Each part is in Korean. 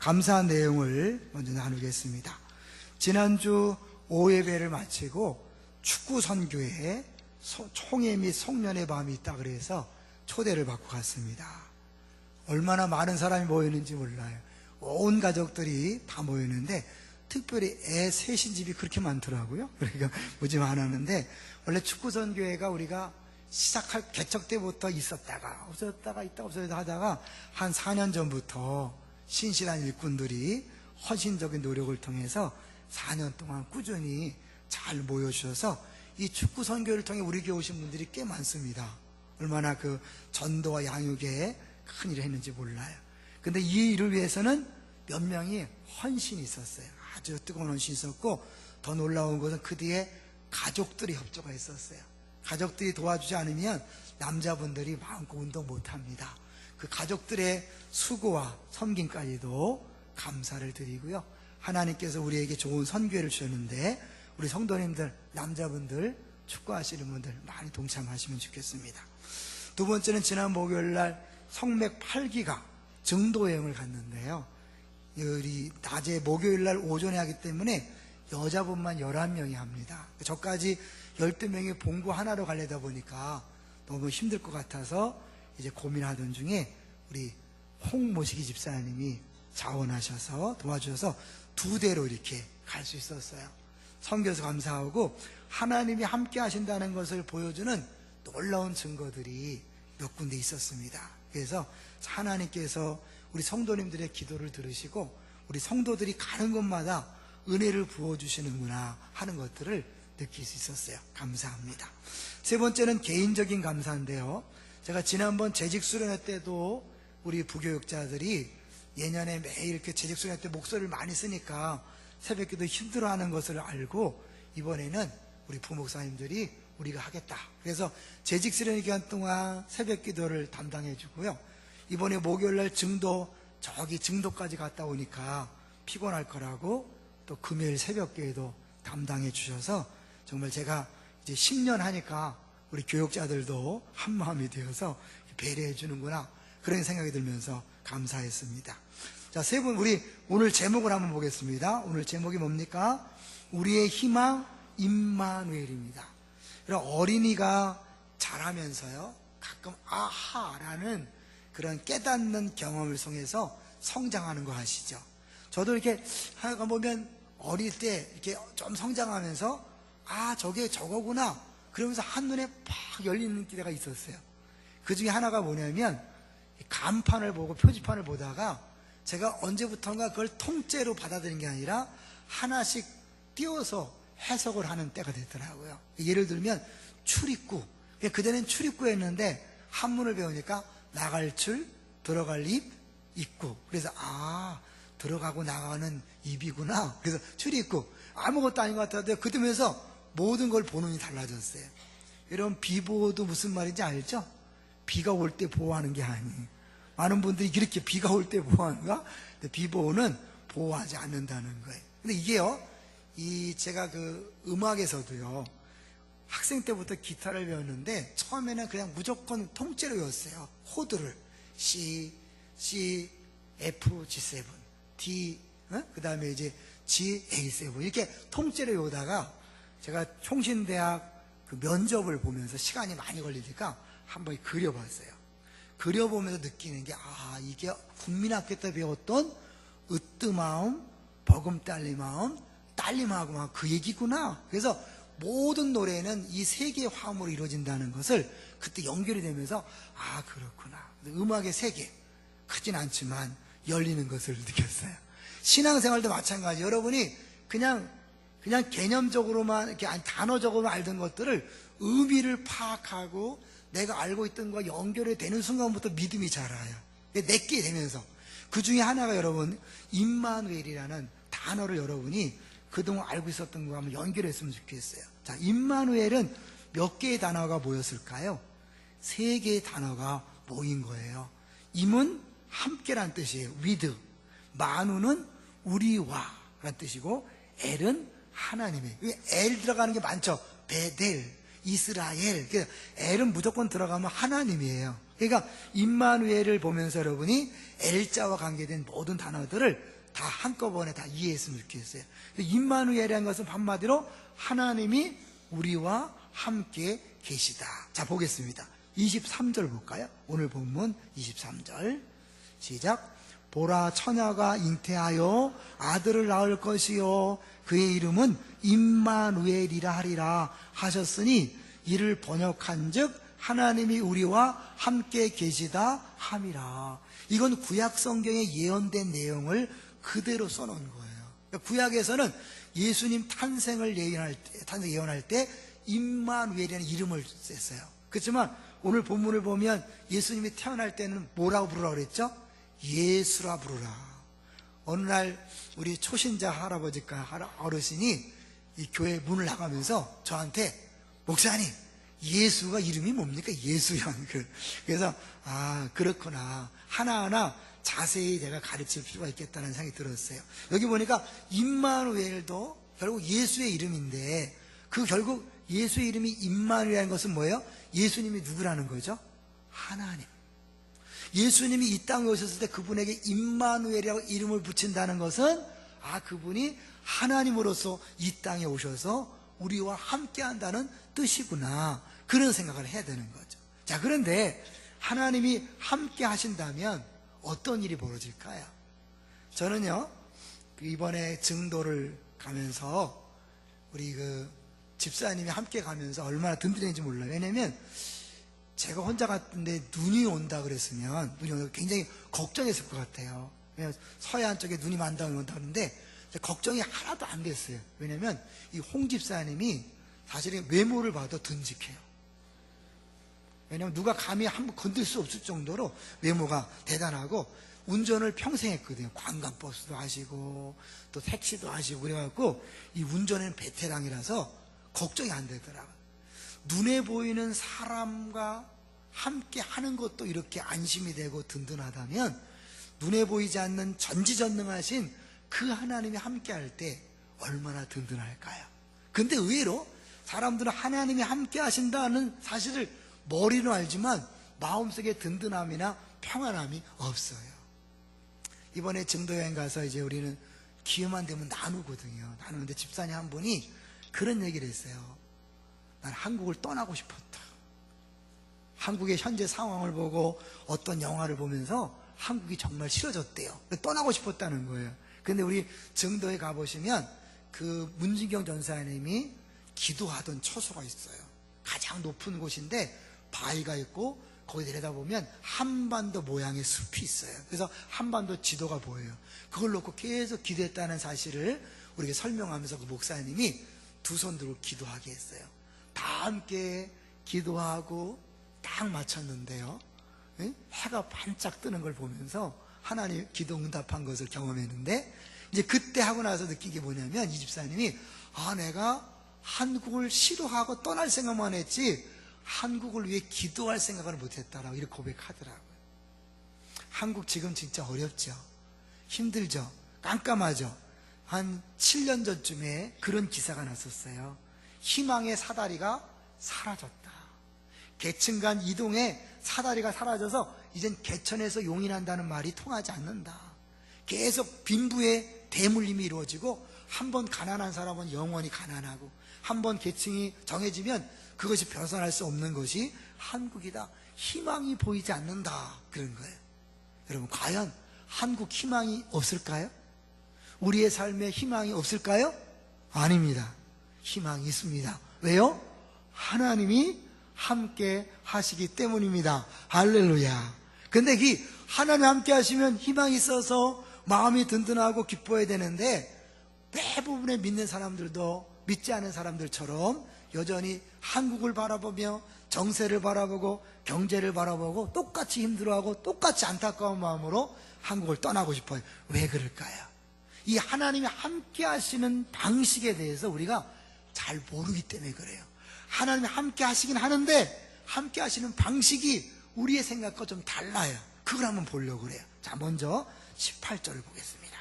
감사한 내용을 먼저 나누겠습니다. 지난주 오예배를 마치고 축구 선교회에 총회 및 송년회 밤이 있다 그래서 초대를 받고 갔습니다. 얼마나 많은 사람이 모이는지 몰라요. 온 가족들이 다 모이는데 특별히 애 셋인 집이 그렇게 많더라고요. 그러니까 무지 많았는데, 원래 축구 선교회가 우리가 시작할 개척 때부터 있었다가 없어졌다가 있다가 없어졌다가 하다가 한 4년 전부터 신실한 일꾼들이 헌신적인 노력을 통해서 4년 동안 꾸준히 잘 모여주셔서 이 축구 선교를 통해 우리 교회 오신 분들이 꽤 많습니다. 얼마나 그 전도와 양육에 큰 일을 했는지 몰라요. 근데 이 일을 위해서는 몇 명이 헌신이 있었어요. 아주 뜨거운 헌신이 있었고, 더 놀라운 것은 그 뒤에 가족들이 협조가 있었어요. 가족들이 도와주지 않으면 남자분들이 마음껏 운동 못합니다. 그 가족들의 수고와 섬김까지도 감사를 드리고요. 하나님께서 우리에게 좋은 선교회를 주셨는데, 우리 성도님들, 남자분들, 축구하시는 분들 많이 동참하시면 좋겠습니다. 두 번째는 지난 목요일날 성맥 8기가 증도여행을 갔는데요. 우리 낮에 목요일날 오전에 하기 때문에 여자분만 11명이 합니다. 저까지 12명이 봉구 하나로 가려다 보니까 너무 힘들 것 같아서 이제 고민하던 중에 우리 홍모시기 집사님이 자원하셔서 도와주셔서 2대로 이렇게 갈 수 있었어요. 섬겨서 감사하고, 하나님이 함께 하신다는 것을 보여주는 놀라운 증거들이 몇 군데 있었습니다. 그래서 하나님께서 우리 성도님들의 기도를 들으시고 우리 성도들이 가는 곳마다 은혜를 부어주시는구나 하는 것들을 느낄 수 있었어요. 감사합니다. 세 번째는 개인적인 감사인데요, 제가 지난번 재직 수련회 때도 우리 부교육자들이 예년에 매일 이렇게 재직 수련회 때 목소리를 많이 쓰니까 새벽기도 힘들어하는 것을 알고, 이번에는 우리 부목사님들이 우리가 하겠다. 그래서 재직 수련회 기간 동안 새벽기도를 담당해 주고요. 이번에 목요일날 저기 증도까지 갔다 오니까 피곤할 거라고 또 금요일 새벽기도 담당해 주셔서, 정말 제가 이제 10년 하니까 우리 교육자들도 한마음이 되어서 배려해 주는구나, 그런 생각이 들면서 감사했습니다. 자, 세 분, 우리 오늘 제목을 한번 보겠습니다. 오늘 제목이 뭡니까? 우리의 희망 임마누엘입니다. 어린이가 자라면서요, 가끔 아하라는 그런 깨닫는 경험을 통해서 성장하는 거 아시죠? 저도 이렇게 하여간 보면 어릴 때 이렇게 좀 성장하면서 저게 저거구나 그러면서 한눈에 팍 열리는 때가 있었어요. 그 중에 하나가 뭐냐면, 간판을 보고 표지판을 보다가 제가 언제부턴가 그걸 통째로 받아들인 게 아니라 하나씩 띄워서 해석을 하는 때가 되더라고요. 예를 들면 출입구, 그전엔 출입구였는데 한문을 배우니까 나갈 줄, 들어갈 입, 입구. 그래서 들어가고 나가는 입이구나. 그래서 출입구. 아무것도 아닌 것 같아도 그러면서 모든 걸 보는 눈이 달라졌어요. 여러분, 비보호도 무슨 말인지 알죠? 비가 올 때 보호하는 게 아니에요. 많은 분들이 이렇게 비가 올 때 보호하는가? 근데 비보호는 보호하지 않는다는 거예요. 근데 이게요, 제가 그 음악에서도요, 학생 때부터 기타를 배웠는데 처음에는 그냥 무조건 통째로 외웠어요. 코드를 C, F, G7, D, 그 다음에 이제 G, A7 이렇게 통째로 외우다가 제가 총신대학 그 면접을 보면서 시간이 많이 걸리니까 한번 그려봤어요. 그려보면서 느끼는 게, 이게 국민학교 때 배웠던 으뜸마음, 버금딸리마음, 딸림하고 그 얘기구나. 그래서 모든 노래는 이 세 개의 화음으로 이루어진다는 것을 그때 연결이 되면서 그렇구나. 음악의 세계, 크진 않지만 열리는 것을 느꼈어요. 신앙생활도 마찬가지. 여러분이 그냥 개념적으로만, 이렇게 단어적으로만 알던 것들을 의미를 파악하고 내가 알고 있던 것과 연결이 되는 순간부터 믿음이 자라요. 내게 되면서. 그 중에 하나가 여러분, 임마누엘이라는 단어를 여러분이 그동안 알고 있었던 거 한번 연결했으면 좋겠어요. 자, 임마누엘은 몇 개의 단어가 모였을까요? 3개의 단어가 모인 거예요. 임은 함께란 뜻이에요. with. 마누는 우리와 라는 뜻이고, 엘은 하나님이에요. 엘 들어가는 게 많죠. 베델, 이스라엘. 엘은 무조건 들어가면 하나님이에요. 그러니까 임마누엘을 보면서 여러분이 엘자와 관계된 모든 단어들을 다 한꺼번에 다 이해했으면 좋겠어요. 임마누엘이라는 것은 한마디로 하나님이 우리와 함께 계시다. 자, 보겠습니다. 23절 볼까요? 오늘 본문 23절 시작. 보라, 처녀가 잉태하여 아들을 낳을 것이요 그의 이름은 임마누엘이라 하리라 하셨으니 이를 번역한즉 하나님이 우리와 함께 계시다 함이라. 이건 구약 성경에 예언된 내용을 그대로 써놓은 거예요. 구약에서는 예수님 탄생을 예언할 때 임마누엘이라는 이름을 썼어요. 그렇지만 오늘 본문을 보면 예수님이 태어날 때는 뭐라고 부르라고 그랬죠? 예수라 부르라. 어느 날 우리 초신자 할아버지가 어르신이 이 교회 문을 나가면서 저한테 목사님, 예수가 이름이 뭡니까? 예수형. 그래서 그렇구나. 하나하나 자세히 제가 가르칠 필요가 있겠다는 생각이 들었어요. 여기 보니까 임마누엘도 결국 예수의 이름인데 그 결국 예수의 이름이 임마누엘이라는 것은 뭐예요? 예수님이 누구라는 거죠? 하나님. 예수님이 이 땅에 오셨을 때 그분에게 임마누엘이라고 이름을 붙인다는 것은 그분이 하나님으로서 이 땅에 오셔서 우리와 함께 한다는 뜻이구나. 그런 생각을 해야 되는 거죠. 자, 그런데 하나님이 함께 하신다면 어떤 일이 벌어질까요? 저는요, 이번에 증도를 가면서 우리 집사님이 함께 가면서 얼마나 든든했는지 몰라요. 왜냐면 제가 혼자 갔는데 눈이 온다 그랬으면 굉장히 걱정했을 것 같아요. 왜냐면 서해안 쪽에 눈이 많다 그러는데 걱정이 하나도 안 됐어요. 왜냐면 이 홍 집사님이 사실은 외모를 봐도 듬직해요. 왜냐면 누가 감히 한번 건들 수 없을 정도로 외모가 대단하고 운전을 평생 했거든요. 관광버스도 하시고 또 택시도 하시고 그래갖고 이 운전에는 베테랑이라서 걱정이 안 되더라고요. 눈에 보이는 사람과 함께 하는 것도 이렇게 안심이 되고 든든하다면 눈에 보이지 않는 전지전능하신 그 하나님이 함께 할 때 얼마나 든든할까요? 근데 의외로 사람들은 하나님이 함께 하신다는 사실을 머리로 알지만 마음속에 든든함이나 평안함이 없어요. 이번에 증도여행 가서 이제 우리는 기회만 되면 나누거든요. 나누는데 집사님 한 분이 그런 얘기를 했어요. 난 한국을 떠나고 싶었다. 한국의 현재 상황을 보고 어떤 영화를 보면서 한국이 정말 싫어졌대요. 떠나고 싶었다는 거예요. 근데 우리 증도에 가보시면 그 문진경 전사님이 기도하던 처소가 있어요. 가장 높은 곳인데 바위가 있고 거기 내려다보면 한반도 모양의 숲이 있어요. 그래서 한반도 지도가 보여요. 그걸 놓고 계속 기도했다는 사실을 우리에게 설명하면서 그 목사님이 두 손 들고 기도하게 했어요. 다 함께 기도하고 딱 마쳤는데요, 해가 반짝 뜨는 걸 보면서 하나님 기도 응답한 것을 경험했는데, 이제 그때 하고 나서 느낀 게 뭐냐면 이 집사님이 내가 한국을 싫어하고 떠날 생각만 했지 한국을 위해 기도할 생각을 못했다라고 이렇게 고백하더라고요. 한국 지금 진짜 어렵죠. 힘들죠. 깜깜하죠. 한 7년 전쯤에 그런 기사가 났었어요. 희망의 사다리가 사라졌다. 계층 간 이동에 사다리가 사라져서 이젠 개천에서 용인한다는 말이 통하지 않는다. 계속 빈부의 대물림이 이루어지고 한 번 가난한 사람은 영원히 가난하고 한 번 계층이 정해지면 그것이 벗어날 수 없는 것이 한국이다. 희망이 보이지 않는다. 그런 거예요. 여러분, 과연 한국 희망이 없을까요? 우리의 삶에 희망이 없을까요? 아닙니다. 희망이 있습니다. 왜요? 하나님이 함께 하시기 때문입니다. 할렐루야. 근데 이 하나님 함께 하시면 희망이 있어서 마음이 든든하고 기뻐야 되는데, 대부분의 믿는 사람들도 믿지 않은 사람들처럼 여전히 한국을 바라보며 정세를 바라보고 경제를 바라보고 똑같이 힘들어하고 똑같이 안타까운 마음으로 한국을 떠나고 싶어요. 왜 그럴까요? 이 하나님이 함께 하시는 방식에 대해서 우리가 잘 모르기 때문에 그래요. 하나님이 함께 하시긴 하는데 함께 하시는 방식이 우리의 생각과 좀 달라요. 그걸 한번 보려고 그래요. 자, 먼저 18절을 보겠습니다.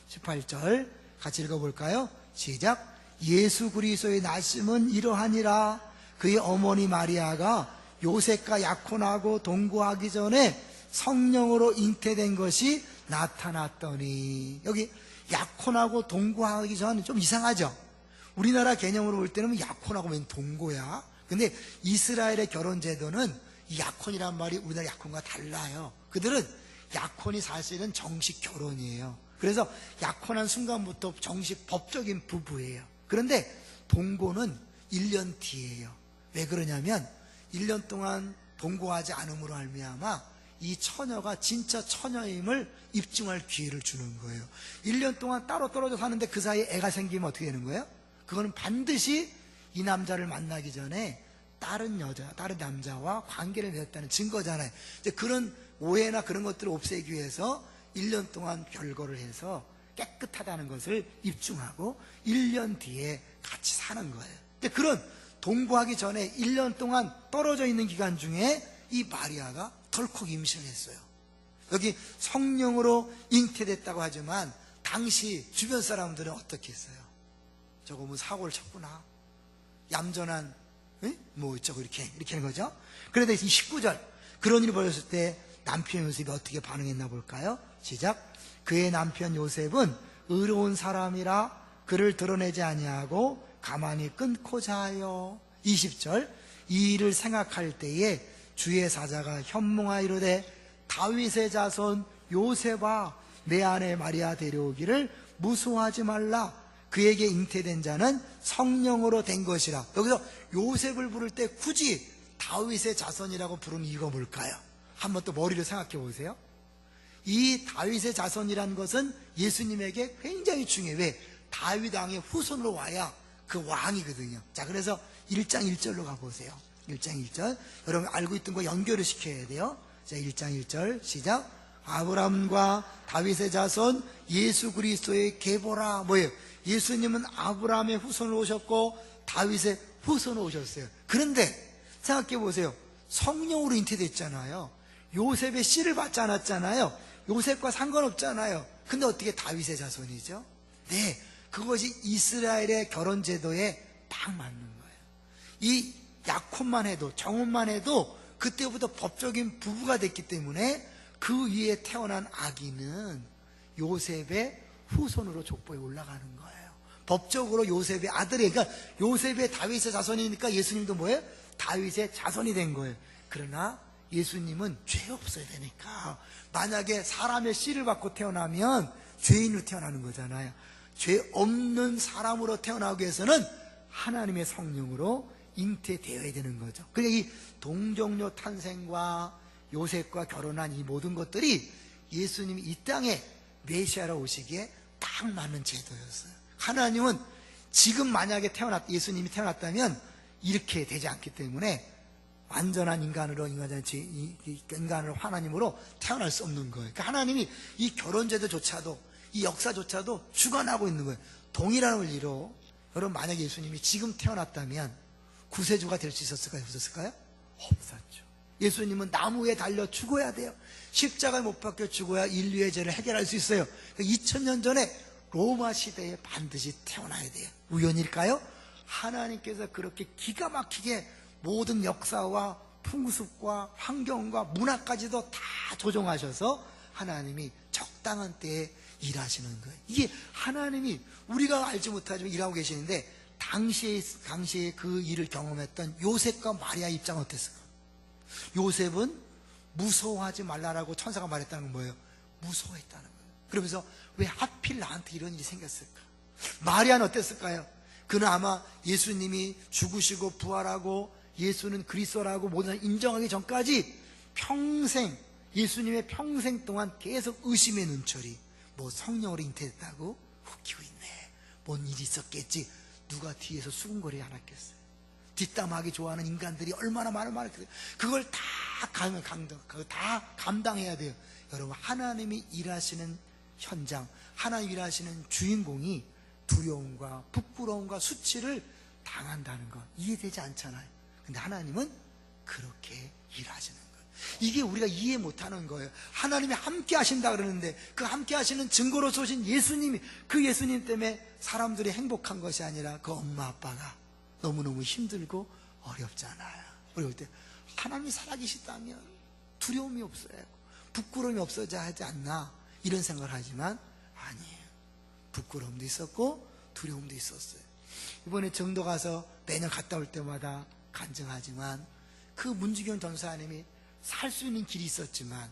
18절 같이 읽어볼까요? 시작. 예수 그리스도의 날씀은 이러하니라. 그의 어머니 마리아가 요셉과 약혼하고 동거하기 전에 성령으로 잉태된 것이 나타났더니, 여기 약혼하고 동거하기 전 좀 이상하죠? 우리나라 개념으로 볼 때는 약혼하고 웬 동거야? 근데 이스라엘의 결혼 제도는 이 약혼이란 말이 우리나라 약혼과 달라요. 그들은 약혼이 사실은 정식 결혼이에요. 그래서 약혼한 순간부터 정식 법적인 부부예요. 그런데 동거는 1년 뒤예요. 왜 그러냐면 1년 동안 동거하지 않음으로 말미암아 이 처녀가 진짜 처녀임을 입증할 기회를 주는 거예요. 1년 동안 따로 떨어져 사는데 그 사이에 애가 생기면 어떻게 되는 거예요? 그거는 반드시 이 남자를 만나기 전에 다른 남자와 관계를 맺었다는 증거잖아요. 이제 그런 오해나 그런 것들을 없애기 위해서 1년 동안 별거를 해서 깨끗하다는 것을 입증하고 1년 뒤에 같이 사는 거예요. 근데 그런 동거하기 전에 1년 동안 떨어져 있는 기간 중에 이 마리아가 덜컥 임신을 했어요. 여기 성령으로 잉태됐다고 하지만 당시 주변 사람들은 어떻게 했어요? 저거 뭐 사고를 쳤구나, 얌전한 저거 이렇게 하는 거죠. 그런데 이 19절, 그런 일이 벌어졌을 때 남편 요셉이 어떻게 반응했나 볼까요? 시작. 그의 남편 요셉은 의로운 사람이라 그를 드러내지 아니하고 가만히 끊고자 하여. 20절. 이 일을 생각할 때에 주의 사자가 현몽하이르되 다윗의 자손 요셉아, 내 아내 마리아 데려오기를 무수하지 말라. 그에게 잉태된 자는 성령으로 된 것이라. 여기서 요셉을 부를 때 굳이 다윗의 자손이라고 부르는 이유가 뭘까요? 한번 또 머리를 생각해 보세요. 이 다윗의 자손이라는 것은 예수님에게 굉장히 중요해요. 왜? 다윗 왕의 후손으로 와야 그 왕이거든요. 자, 그래서 1장 1절로 가보세요. 1장 1절. 여러분 알고 있던 거 연결을 시켜야 돼요. 자, 1장 1절 시작. 아브라함과 다윗의 자손 예수 그리스도의 계보라. 뭐예요? 예수님은 아브라함의 후손으로 오셨고 다윗의 후손으로 오셨어요. 그런데 생각해 보세요. 성령으로 잉태됐잖아요. 요셉의 씨를 받지 않았잖아요. 요셉과 상관없잖아요. 근데 어떻게 다윗의 자손이죠? 네, 그것이 이스라엘의 결혼 제도에 딱 맞는 거예요. 이 약혼만 해도, 정혼만 해도 그때부터 법적인 부부가 됐기 때문에 그 위에 태어난 아기는 요셉의 후손으로 족보에 올라가는 거예요. 법적으로 요셉의 아들이, 그러니까 요셉의 다윗의 자손이니까 예수님도 뭐예요? 다윗의 자손이 된 거예요. 그러나 예수님은 죄 없어야 되니까, 만약에 사람의 씨를 받고 태어나면 죄인으로 태어나는 거잖아요. 죄 없는 사람으로 태어나기 위해서는 하나님의 성령으로 잉태되어야 되는 거죠. 그러니까 이 동정녀 탄생과 요셉과 결혼한 이 모든 것들이 예수님이 이 땅에 메시아로 오시기에 딱 맞는 제도였어요. 하나님은 지금 만약에 예수님이 태어났다면 이렇게 되지 않기 때문에 완전한 인간으로 하나님으로 태어날 수 없는 거예요. 그러니까 하나님이 이 결혼제도조차도, 이 역사조차도 주관하고 있는 거예요. 동일한 원리로 여러분, 만약에 예수님이 지금 태어났다면 구세주가 될 수 있었을까요? 없었을까요? 없었죠. 예수님은 나무 위에 달려 죽어야 돼요. 십자가에 못 박혀 죽어야 인류의 죄를 해결할 수 있어요. 그러니까 2000년 전에 로마 시대에 반드시 태어나야 돼요. 우연일까요? 하나님께서 그렇게 기가 막히게 모든 역사와 풍습과 환경과 문화까지도 다 조정하셔서 하나님이 적당한 때에 일하시는 거예요. 이게 하나님이 우리가 알지 못하지만 일하고 계시는데, 당시에 그 일을 경험했던 요셉과 마리아 입장은 어땠을까? 요셉은 무서워하지 말라라고 천사가 말했다는 건 뭐예요? 무서워했다는 거예요. 그러면서 왜 하필 나한테 이런 일이 생겼을까? 마리아는 어땠을까요? 그는 아마 예수님이 죽으시고 부활하고 예수는 그리스도라고 모든 사람이 인정하기 전까지 평생, 예수님의 평생 동안 계속 의심의 눈초리, 뭐 성령으로 잉태됐다고 웃기고 있네, 뭔 일이 있었겠지, 누가 뒤에서 수군거리지 않았겠어요? 뒷담하기 좋아하는 인간들이 얼마나 많았겠어요. 그걸 다 감당해야 돼요. 여러분, 하나님이 일하시는 현장, 하나님이 일하시는 주인공이 두려움과 부끄러움과 수치를 당한다는 거 이해되지 않잖아요. 근데 하나님은 그렇게 일하시는 거예요. 이게 우리가 이해 못하는 거예요. 하나님이 함께 하신다 그러는데 그 함께 하시는 증거로서 오신 예수님이, 그 예수님 때문에 사람들이 행복한 것이 아니라 그 엄마 아빠가 너무너무 힘들고 어렵잖아요. 어려울 때 하나님이 살아계시다면 두려움이 없어야 하고 부끄러움이 없어져야 하지 않나 이런 생각을 하지만 아니에요. 부끄러움도 있었고 두려움도 있었어요. 이번에 정도 가서 매년 갔다 올 때마다 간증하지만 그 문주경 전사님이 살 수 있는 길이 있었지만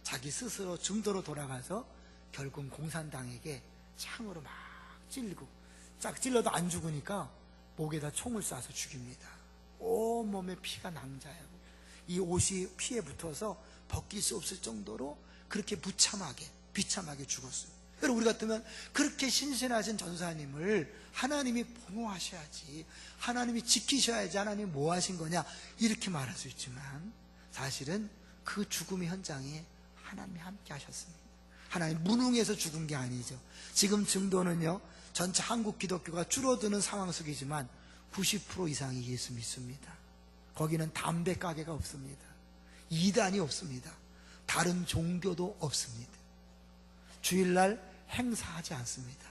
자기 스스로 중도로 돌아가서 결국 공산당에게 창으로 막 찔리고 짝 찔러도 안 죽으니까 목에다 총을 쏴서 죽입니다. 온몸에 피가 낭자하고 이 옷이 피에 붙어서 벗길 수 없을 정도로 그렇게 비참하게 죽었어요. 여러분, 우리 같으면 그렇게 신실하신 전사님을 하나님이 보호하셔야지, 하나님이 지키셔야지, 하나님이 뭐 하신 거냐 이렇게 말할 수 있지만 사실은 그 죽음의 현장에 하나님이 함께 하셨습니다. 하나님 무능해서 죽은 게 아니죠. 지금 증도는요, 전체 한국 기독교가 줄어드는 상황 속이지만 90% 이상이 예수 믿습니다. 거기는 담배 가게가 없습니다. 이단이 없습니다. 다른 종교도 없습니다. 주일날 행사하지 않습니다.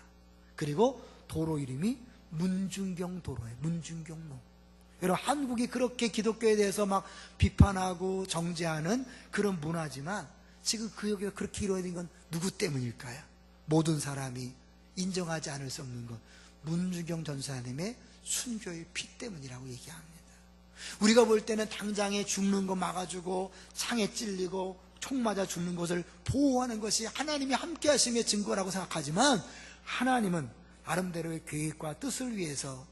그리고 도로 이름이 문중경 도로예요. 문중경로. 여러분, 한국이 그렇게 기독교에 대해서 막 비판하고 정죄하는 그런 문화지만 지금 그 여기가 그렇게 이루어진 건 누구 때문일까요? 모든 사람이 인정하지 않을 수 없는 것, 문중경 전사님의 순교의 피 때문이라고 얘기합니다. 우리가 볼 때는 당장에 죽는 거 막아주고 창에 찔리고 총 맞아 죽는 것을 보호하는 것이 하나님이 함께 하심의 증거라고 생각하지만 하나님은 나름대로의 계획과 뜻을 위해서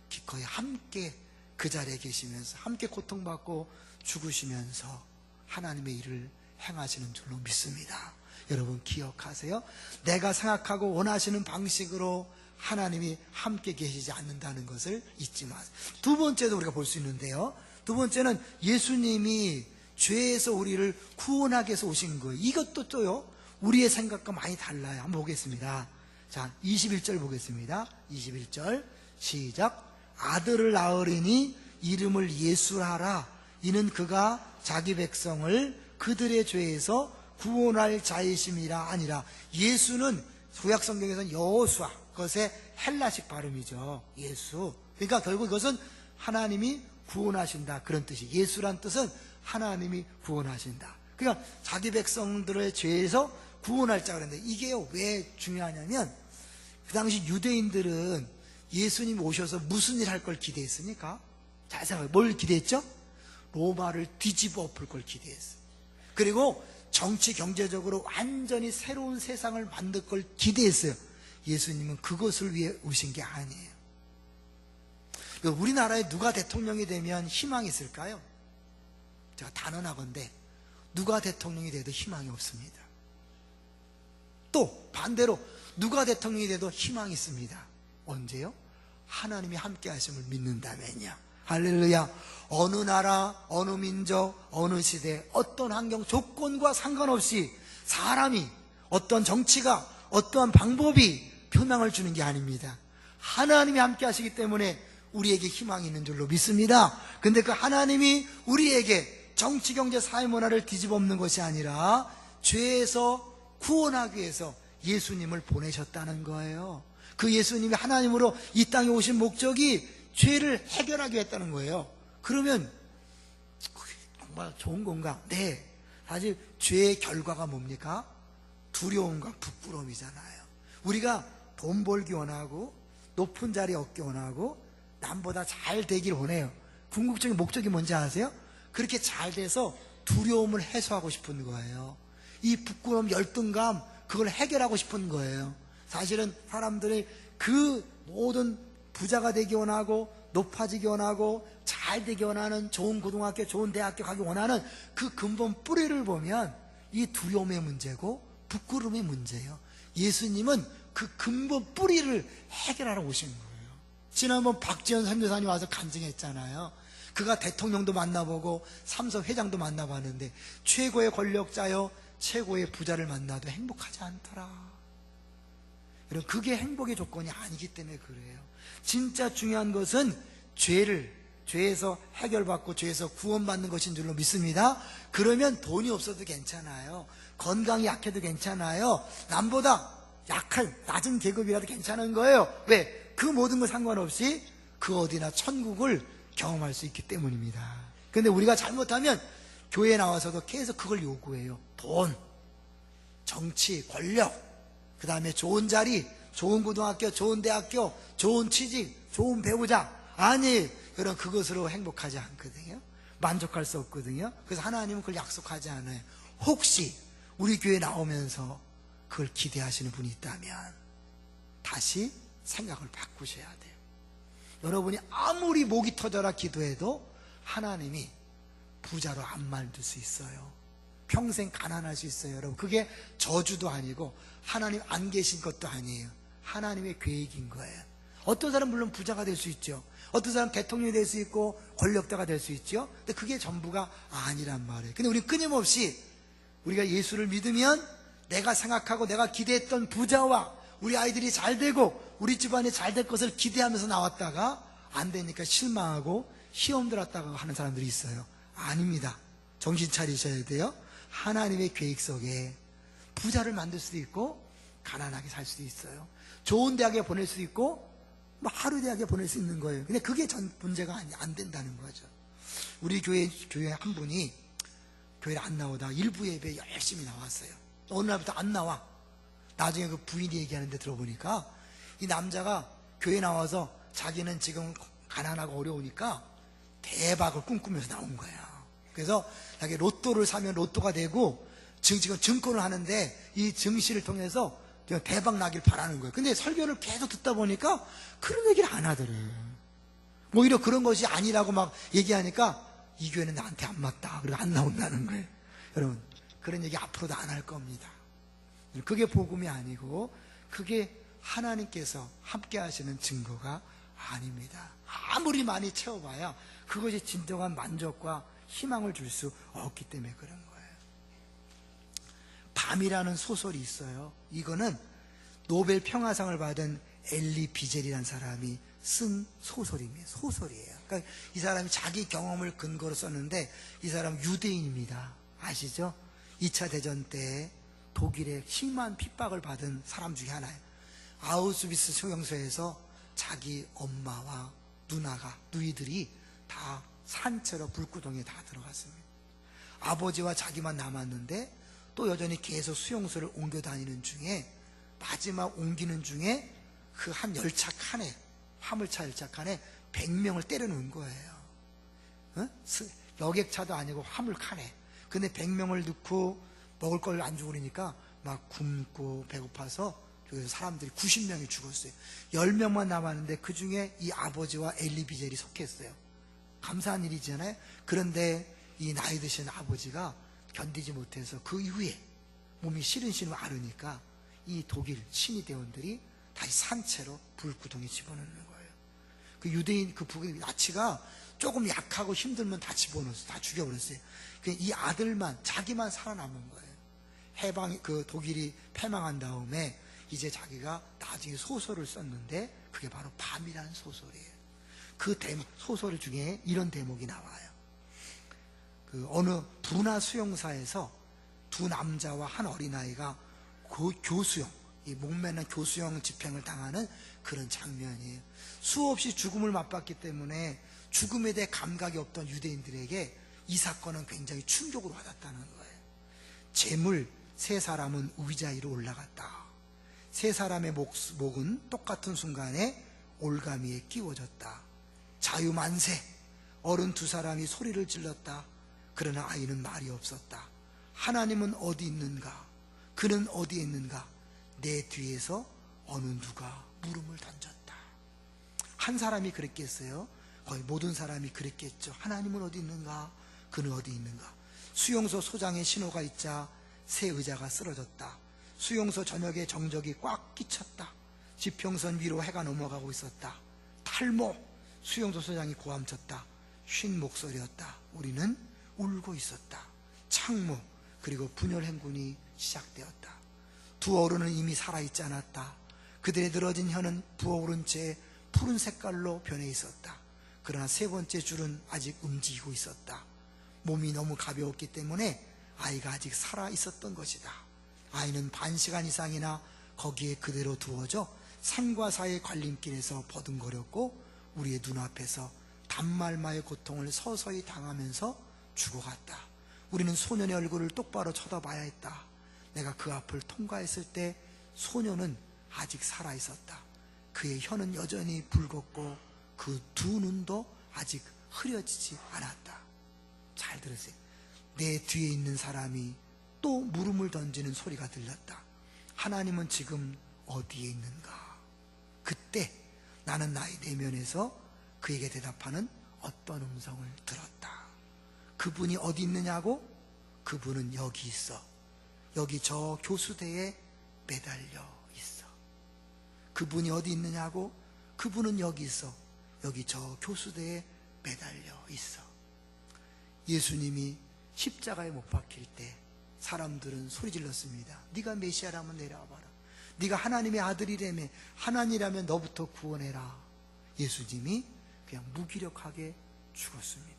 기꺼이 함께 그 자리에 계시면서 함께 고통받고 죽으시면서 하나님의 일을 행하시는 줄로 믿습니다. 여러분 기억하세요. 내가 생각하고 원하시는 방식으로 하나님이 함께 계시지 않는다는 것을 잊지 마세요. 두 번째도 우리가 볼 수 있는데요, 두 번째는 예수님이 죄에서 우리를 구원하기 위해서 오신 거예요. 이것도 또요, 우리의 생각과 많이 달라요. 한번 보겠습니다. 자, 21절 보겠습니다. 21절 시작. 아들을 낳으리니 이름을 예수하라. 이는 그가 자기 백성을 그들의 죄에서 구원할 자이심이라 아니라. 예수는 구약 성경에서는 여호수아, 그것의 헬라식 발음이죠. 예수. 그러니까 결국 이것은 하나님이 구원하신다 그런 뜻이. 예수란 뜻은 하나님이 구원하신다. 그러니까 자기 백성들의 죄에서 구원할 자 그랬는데, 이게 왜 중요하냐면 그 당시 유대인들은 예수님이 오셔서 무슨 일 할 걸 기대했습니까? 잘 생각해요. 뭘 기대했죠? 로마를 뒤집어 엎을 걸 기대했어요. 그리고 정치 경제적으로 완전히 새로운 세상을 만들 걸 기대했어요. 예수님은 그것을 위해 오신 게 아니에요. 우리나라에 누가 대통령이 되면 희망이 있을까요? 제가 단언하건대 누가 대통령이 돼도 희망이 없습니다. 또 반대로 누가 대통령이 돼도 희망이 있습니다. 언제요? 하나님이 함께 하심을 믿는다면요. 할렐루야. 어느 나라, 어느 민족, 어느 시대, 어떤 환경, 조건과 상관없이 사람이, 어떤 정치가, 어떠한 방법이 표명을 주는 게 아닙니다. 하나님이 함께 하시기 때문에 우리에게 희망이 있는 줄로 믿습니다. 근데 그 하나님이 우리에게 정치, 경제, 사회, 문화를 뒤집어 엎는 것이 아니라 죄에서 구원하기 위해서 예수님을 보내셨다는 거예요. 그 예수님이 하나님으로 이 땅에 오신 목적이 죄를 해결하기 위했다는 거예요. 그러면 정말 좋은 건가? 네. 사실 죄의 결과가 뭡니까? 두려움과 부끄러움이잖아요. 우리가 돈 벌기 원하고 높은 자리 얻기 원하고 남보다 잘 되길 원해요. 궁극적인 목적이 뭔지 아세요? 그렇게 잘 돼서 두려움을 해소하고 싶은 거예요. 이 부끄러움, 열등감, 그걸 해결하고 싶은 거예요. 사실은 사람들이 그 모든 부자가 되기 원하고 높아지기 원하고 잘 되기 원하는, 좋은 고등학교, 좋은 대학교 가기 원하는 그 근본 뿌리를 보면 이 두려움의 문제고 부끄러움의 문제예요. 예수님은 그 근본 뿌리를 해결하러 오신 거예요. 지난번 박지원 선교사님 와서 간증했잖아요. 그가 대통령도 만나보고 삼성 회장도 만나봤는데 최고의 권력자요, 최고의 부자를 만나도 행복하지 않더라. 여러분, 그게 행복의 조건이 아니기 때문에 그래요. 진짜 중요한 것은 죄에서 해결받고 죄에서 구원받는 것인 줄로 믿습니다. 그러면 돈이 없어도 괜찮아요. 건강이 약해도 괜찮아요. 남보다 약한 낮은 계급이라도 괜찮은 거예요. 왜? 그 모든 거 상관없이 그 어디나 천국을 경험할 수 있기 때문입니다. 근데 우리가 잘못하면 교회에 나와서도 계속 그걸 요구해요. 돈, 정치, 권력, 그 다음에 좋은 자리, 좋은 고등학교, 좋은 대학교, 좋은 취직, 좋은 배우자. 아니, 여러분, 그것으로 행복하지 않거든요. 만족할 수 없거든요. 그래서 하나님은 그걸 약속하지 않아요. 혹시 우리 교회 나오면서 그걸 기대하시는 분이 있다면 다시 생각을 바꾸셔야 돼요. 여러분이 아무리 목이 터져라 기도해도 하나님이 부자로 안 만들 수 있어요. 평생 가난할 수 있어요. 여러분, 그게 저주도 아니고 하나님 안 계신 것도 아니에요. 하나님의 계획인 거예요. 어떤 사람 물론 부자가 될 수 있죠. 어떤 사람 대통령이 될 수 있고 권력자가 될 수 있죠. 근데 그게 전부가 아니란 말이에요. 근데 우리는 끊임없이 우리가 예수를 믿으면 내가 생각하고 내가 기대했던 부자와 우리 아이들이 잘 되고 우리 집안이 잘 될 것을 기대하면서 나왔다가 안 되니까 실망하고 시험 들었다고 하는 사람들이 있어요. 아닙니다. 정신 차리셔야 돼요. 하나님의 계획 속에 부자를 만들 수도 있고 가난하게 살 수도 있어요. 좋은 대학에 보낼 수도 있고 뭐 하루 대학에 보낼 수 있는 거예요. 근데 그게 전 문제가 안 된다는 거죠. 우리 교회 한 분이 교회를 안 나오다가 일부 예배에 열심히 나왔어요. 어느 날부터 안 나와. 나중에 그 부인이 얘기하는데 들어보니까 이 남자가 교회 나와서 자기는 지금 가난하고 어려우니까 대박을 꿈꾸면서 나온 거야. 그래서 자기 로또를 사면 로또가 되고 지금 증권을 하는데 이 증시를 통해서 대박 나길 바라는 거예요. 근데 설교를 계속 듣다 보니까 그런 얘기를 안 하더래. 오히려 그런 것이 아니라고 막 얘기하니까 이 교회는 나한테 안 맞다. 그리고 안 나온다는 거예요. 여러분, 그런 얘기 앞으로도 안 할 겁니다. 그게 복음이 아니고 그게 하나님께서 함께 하시는 증거가 아닙니다. 아무리 많이 채워봐야 그것이 진정한 만족과 희망을 줄 수 없기 때문에 그런 거예요. 밤이라는 소설이 있어요. 이거는 노벨 평화상을 받은 엘리 비젤이라는 사람이 쓴 소설입니다. 소설이에요. 그러니까 이 사람이 자기 경험을 근거로 썼는데 이 사람 유대인입니다. 아시죠? 2차 대전 때 독일에 심한 핍박을 받은 사람 중에 하나예요. 아우슈비츠 소형소에서 자기 엄마와 누이들이 다 산채로 불구덩이에 다 들어갔습니다. 아버지와 자기만 남았는데 또 여전히 계속 수용소를 옮겨 다니는 중에 마지막 옮기는 중에 그 한 열차 칸에 화물차 열차 칸에 100명을 때려 놓은 거예요. 여객차도 아니고 화물 칸에. 근데 100명을 넣고 먹을 걸 안 주고 그러니까 막 굶고 배고파서 여기서 사람들이 90명이 죽었어요. 10명만 남았는데 그 중에 이 아버지와 엘리 비젤이 속했어요. 감사한 일이잖아요. 그런데 이 나이 드신 아버지가 견디지 못해서 그 이후에 몸이 시른시른 앓으니까 이 독일 신의대원들이 다시 산채로 불구덩이에 집어넣는 거예요. 그 유대인, 그 북의 나치가 조금 약하고 힘들면 다 집어넣었어요. 다 죽여버렸어요. 이 아들만, 자기만 살아남은 거예요. 그 독일이 패망한 다음에 이제 자기가 나중에 소설을 썼는데 그게 바로 밤이라는 소설이에요. 그 소설 중에 이런 대목이 나와요. 그 어느 분화 수용사에서 두 남자와 한 어린아이가 교수형, 이 목매는 교수형 집행을 당하는 그런 장면이에요. 수없이 죽음을 맛봤기 때문에 죽음에 대해 감각이 없던 유대인들에게 이 사건은 굉장히 충격으로 와닿다는 거예요. 재물 세 사람은 의자 위로 올라갔다. 세 사람의 목은 똑같은 순간에 올가미에 끼워졌다. 자유만세. 어른 두 사람이 소리를 질렀다. 그러나 아이는 말이 없었다. 하나님은 어디 있는가? 그는 어디에 있는가? 내 뒤에서 어느 누가 물음을 던졌다. 한 사람이 그랬겠어요? 거의 모든 사람이 그랬겠죠. 하나님은 어디 있는가? 그는 어디 있는가? 수용소 소장의 신호가 있자 새 의자가 쓰러졌다. 수용소 전역에 정적이 꽉 끼쳤다. 지평선 위로 해가 넘어가고 있었다. 탈모. 수용소 소장이 고함쳤다. 쉰 목소리였다. 우리는 울고 있었다. 창모. 그리고 분열 행군이 시작되었다. 두 어른은 이미 살아있지 않았다. 그들의 늘어진 혀는 부어오른 채 푸른 색깔로 변해 있었다. 그러나 세 번째 줄은 아직 움직이고 있었다. 몸이 너무 가벼웠기 때문에 아이가 아직 살아 있었던 것이다. 아이는 반 시간 이상이나 거기에 그대로 두어져 산과 사이의 갈림길에서 버둥거렸고 우리의 눈앞에서 단말마의 고통을 서서히 당하면서 죽어갔다. 우리는 소년의 얼굴을 똑바로 쳐다봐야 했다. 내가 그 앞을 통과했을 때 소년은 아직 살아있었다. 그의 혀는 여전히 붉었고 그 두 눈도 아직 흐려지지 않았다. 잘 들으세요. 내 뒤에 있는 사람이 또 물음을 던지는 소리가 들렸다. 하나님은 지금 어디에 있는가? 그때 나는 나의 내면에서 그에게 대답하는 어떤 음성을 들었다. 그분이 어디 있느냐고? 그분은 여기 있어. 여기 저 교수대에 매달려 있어. 그분이 어디 있느냐고? 그분은 여기 있어. 여기 저 교수대에 매달려 있어. 예수님이 십자가에 못 박힐 때 사람들은 소리 질렀습니다. 네가 메시아라면 내려와봐라. 네가 하나님의 아들이라며, 하나님이라면 너부터 구원해라. 예수님이 그냥 무기력하게 죽었습니다.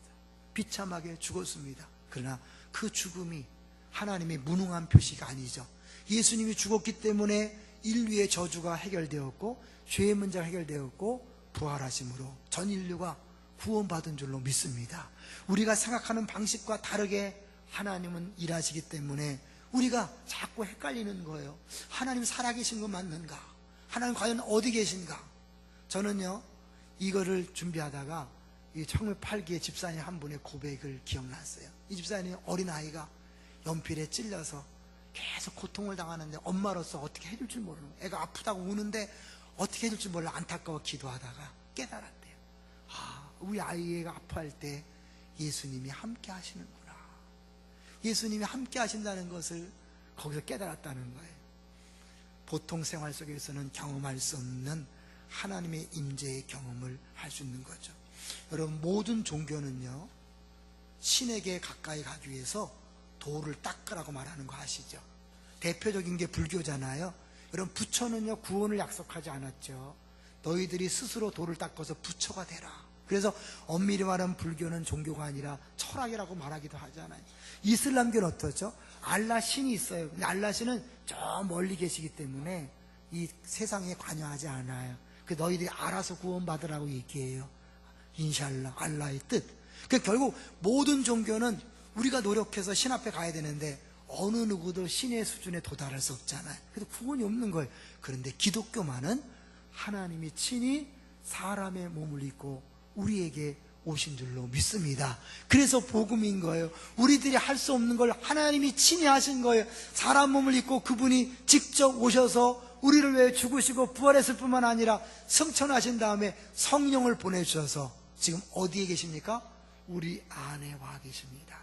비참하게 죽었습니다. 그러나 그 죽음이 하나님의 무능한 표시가 아니죠. 예수님이 죽었기 때문에 인류의 저주가 해결되었고 죄의 문제가 해결되었고 부활하심으로 전 인류가 구원받은 줄로 믿습니다. 우리가 생각하는 방식과 다르게 하나님은 일하시기 때문에 우리가 자꾸 헷갈리는 거예요. 하나님 살아계신 거 맞는가? 하나님 과연 어디 계신가? 저는요, 이거를 준비하다가 이 1908기의 집사님 한 분의 고백을 기억났어요. 이 집사님이 어린아이가 연필에 찔려서 계속 고통을 당하는데 엄마로서 어떻게 해줄 줄 모르는 거예요. 애가 아프다고 우는데 어떻게 해줄 줄 몰라 안타까워 기도하다가 깨달았대요. 아, 우리 아이가 아파할 때 예수님이 함께 하시는구나. 예수님이 함께 하신다는 것을 거기서 깨달았다는 거예요. 보통 생활 속에서는 경험할 수 없는 하나님의 임재의 경험을 할 수 있는 거죠. 여러분, 모든 종교는요, 신에게 가까이 가기 위해서 돌을 닦으라고 말하는 거 아시죠? 대표적인 게 불교잖아요. 여러분, 부처는요 구원을 약속하지 않았죠. 너희들이 스스로 돌을 닦아서 부처가 되라. 그래서 엄밀히 말하면 불교는 종교가 아니라 철학이라고 말하기도 하잖아요. 이슬람교는 어떠죠? 알라 신이 있어요. 근데 알라 신은 저 멀리 계시기 때문에 이 세상에 관여하지 않아요. 그 너희들이 알아서 구원받으라고 얘기해요. 인샬라, 알라의 뜻. 그러니까 결국 모든 종교는 우리가 노력해서 신 앞에 가야 되는데 어느 누구도 신의 수준에 도달할 수 없잖아요. 그래서 구원이 없는 거예요. 그런데 기독교만은 하나님이 친히 사람의 몸을 입고 우리에게 오신 줄로 믿습니다. 그래서 복음인 거예요. 우리들이 할 수 없는 걸 하나님이 친히 하신 거예요. 사람 몸을 입고 그분이 직접 오셔서 우리를 위해 죽으시고 부활했을 뿐만 아니라 승천하신 다음에 성령을 보내주셔서 지금 어디에 계십니까? 우리 안에 와 계십니다.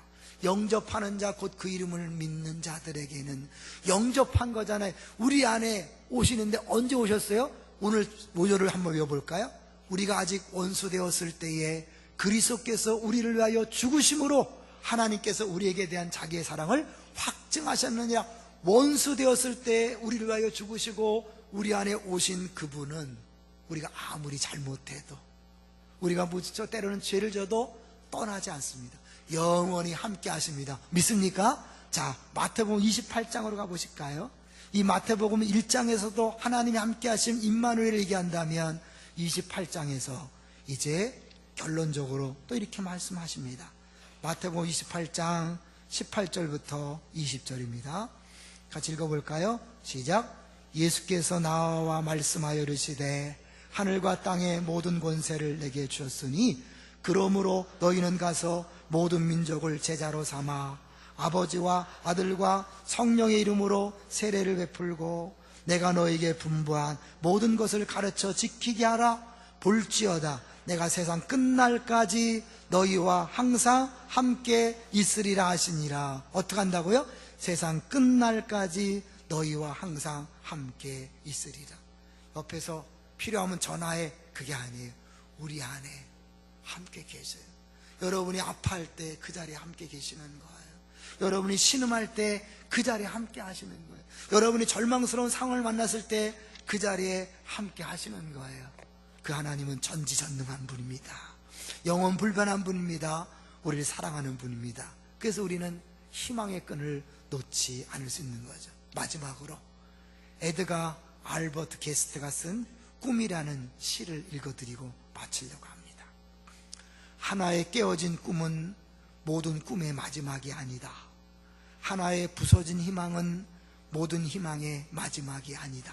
영접하는 자, 곧 그 이름을 믿는 자들에게는 영접한 거잖아요. 우리 안에 오시는데 언제 오셨어요? 오늘 5절을 한번 외워볼까요? 우리가 아직 원수 되었을 때에 그리스도께서 우리를 위하여 죽으심으로 하나님께서 우리에게 대한 자기의 사랑을 확증하셨느니라. 원수 되었을 때 우리를 위하여 죽으시고 우리 안에 오신 그분은 우리가 아무리 잘못해도, 우리가 무지쳐 때로는 죄를 져도 떠나지 않습니다. 영원히 함께 하십니다. 믿습니까? 자, 마태복음 28장으로 가보실까요? 이 마태복음 1장에서도 하나님이 함께 하심 임마누엘을 얘기한다면 28장에서 이제 결론적으로 또 이렇게 말씀하십니다. 마태복음 28장 18절부터 20절입니다. 같이 읽어볼까요? 시작. 예수께서 나와 말씀하여 이르시되 하늘과 땅의 모든 권세를 내게 주셨으니 그러므로 너희는 가서 모든 민족을 제자로 삼아 아버지와 아들과 성령의 이름으로 세례를 베풀고 내가 너에게 분부한 모든 것을 가르쳐 지키게 하라. 볼지어다 내가 세상 끝날까지 너희와 항상 함께 있으리라 하시니라. 어떻게 한다고요? 세상 끝날까지 너희와 항상 함께 있으리라. 옆에서 필요하면 전화해. 그게 아니에요. 우리 안에 함께 계세요. 여러분이 아파할 때 그 자리에 함께 계시는 거예요. 여러분이 신음할 때 그 자리에 함께 하시는 거예요. 여러분이 절망스러운 상황을 만났을 때 그 자리에 함께 하시는 거예요. 그 하나님은 전지전능한 분입니다. 영원 불변한 분입니다. 우리를 사랑하는 분입니다. 그래서 우리는 희망의 끈을 놓지 않을 수 있는 거죠. 마지막으로 에드가 알버트 게스트가 쓴 꿈이라는 시를 읽어드리고 마치려고 합니다. 하나의 깨어진 꿈은 모든 꿈의 마지막이 아니다. 하나의 부서진 희망은 모든 희망의 마지막이 아니다.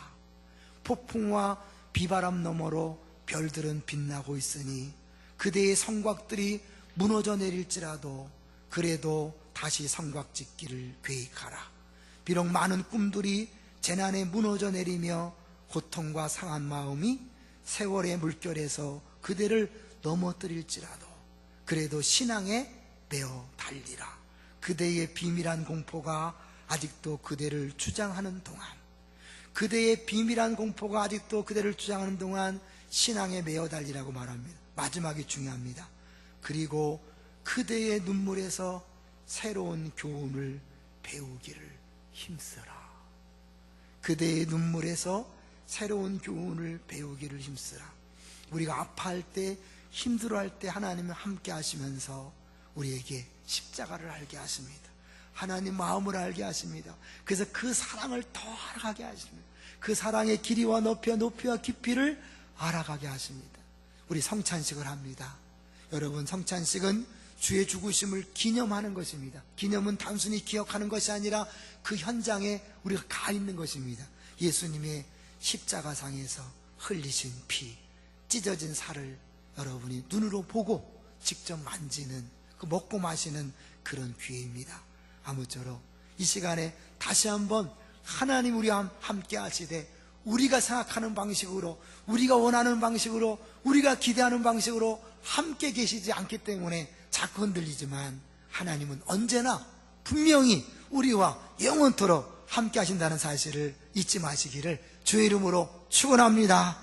폭풍과 비바람 너머로 별들은 빛나고 있으니 그대의 성곽들이 무너져 내릴지라도 그래도 다시 성곽 짓기를 계획하라. 비록 많은 꿈들이 재난에 무너져 내리며 고통과 상한 마음이 세월의 물결에서 그대를 넘어뜨릴지라도 그래도 신앙에 매어 달리라. 그대의 비밀한 공포가 아직도 그대를 주장하는 동안, 그대의 비밀한 공포가 아직도 그대를 주장하는 동안 신앙에 매어 달리라고 말합니다. 마지막이 중요합니다. 그리고 그대의 눈물에서 새로운 교훈을 배우기를 힘쓰라. 그대의 눈물에서 새로운 교훈을 배우기를 힘쓰라. 우리가 아파할 때, 힘들어할 때 하나님은 함께 하시면서 우리에게 십자가를 알게 하십니다. 하나님 마음을 알게 하십니다. 그래서 그 사랑을 더 알아가게 하십니다. 그 사랑의 길이와 높이와 깊이를 알아가게 하십니다. 우리 성찬식을 합니다. 여러분, 성찬식은 주의 죽으심을 기념하는 것입니다. 기념은 단순히 기억하는 것이 아니라 그 현장에 우리가 가 있는 것입니다. 예수님의 십자가상에서 흘리신 피, 찢어진 살을 여러분이 눈으로 보고 직접 만지는, 그 먹고 마시는 그런 기회입니다. 아무쪼록 이 시간에 다시 한번 하나님 우리와 함께 하시되, 우리가 생각하는 방식으로, 우리가 원하는 방식으로, 우리가 기대하는 방식으로 함께 계시지 않기 때문에 자꾸 흔들리지만, 하나님은 언제나 분명히 우리와 영원토록 함께 하신다는 사실을 잊지 마시기를 주의 이름으로 축원합니다.